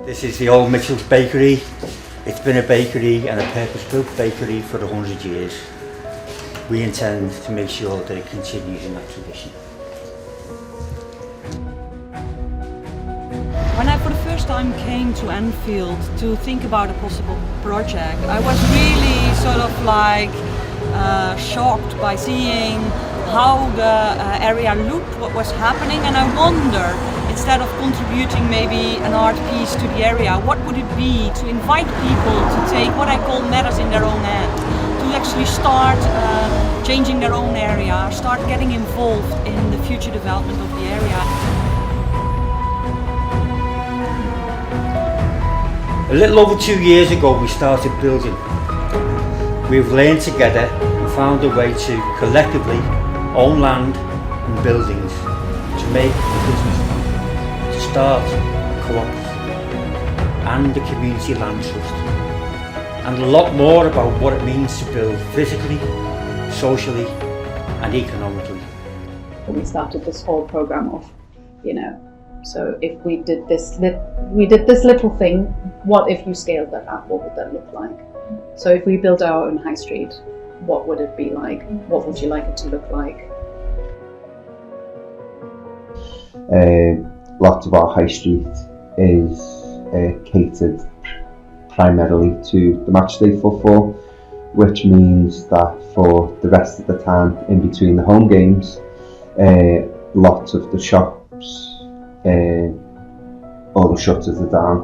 This is the old Mitchell's Bakery. It's been a bakery and a purpose-built bakery for 100 years. We intend to make sure that it continues in that tradition. When I for the first time came to Anfield to think about a possible project, I was really sort of like shocked by seeing how the area looked, what was happening, and I wonder, instead of contributing maybe an art piece to the area, what would it be to invite people to take what I call matters in their own hands, to actually start changing their own area, start getting involved in the future development of the area. A little over 2 years ago we started building. We've learned together and found a way to collectively own land and buildings, to make a business, to start a co-op and a community land trust, and a lot more about what it means to build physically, socially and economically. We started this whole program of, so if we did this little thing, what if you scaled that up? What would that look like? So if we built our own high street, what would it be like? What would you like it to look like? Lots of our high street is catered primarily to the matchday football, which means that for the rest of the time in between the home games, lots of the shops, all the shutters are down.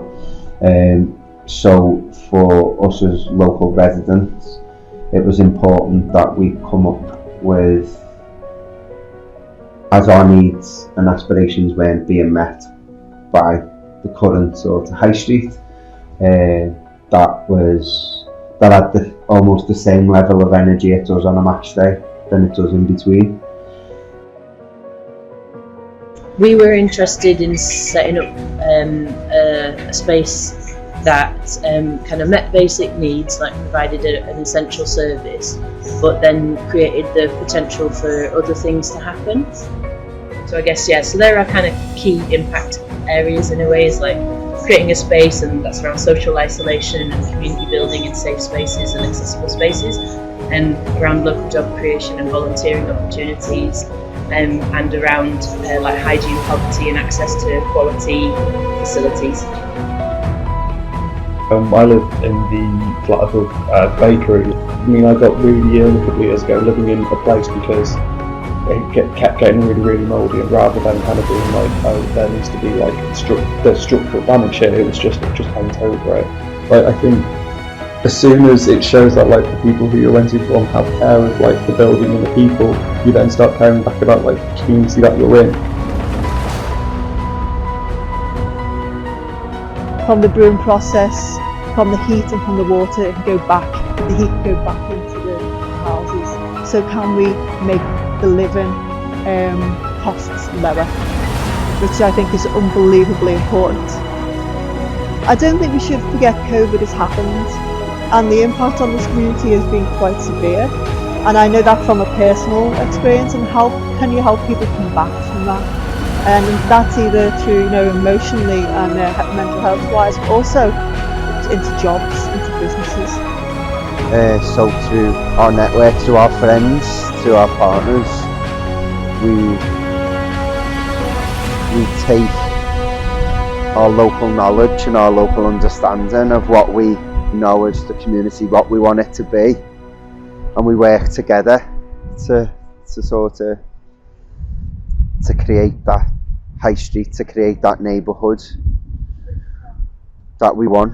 So for us as local residents, it was important that we come up with, as our needs and aspirations weren't being met by the current sort of high street, that had almost the same level of energy it does on a match day than it does in between. We were interested in setting up a space that kind of met basic needs, like provided an essential service, but then created the potential for other things to happen. So I guess, so there are kind of key impact areas in a way, is like creating a space, and that's around social isolation and community building in safe spaces and accessible spaces, and around local job creation and volunteering opportunities, and around like hygiene, poverty and access to quality facilities. I live in the flat above bakery. I mean, I got really ill a couple of years ago living in a place because it kept getting really mouldy, and rather than kind of being like, oh, there needs to be like there's structural damage here, it was just paint over it. Like, I think as soon as it shows that like the people who you're renting from have care of like the building and the people, you then start caring back about like the community that you're in. From the brewing process, from the heat and from the water, it can go back. The heat can go back into the houses. So can we make the living costs lower, which I think is unbelievably important. I don't think we should forget COVID has happened, and the impact on this community has been quite severe. And I know that from a personal experience. And how can you help people come back from that? And that's either through, emotionally and mental health wise, but also into jobs, into businesses. So through our network, through our friends, through our partners, we take our local knowledge and our local understanding of what we know as the community, what we want it to be, and we work together to create that high street, to create that neighbourhood that we want.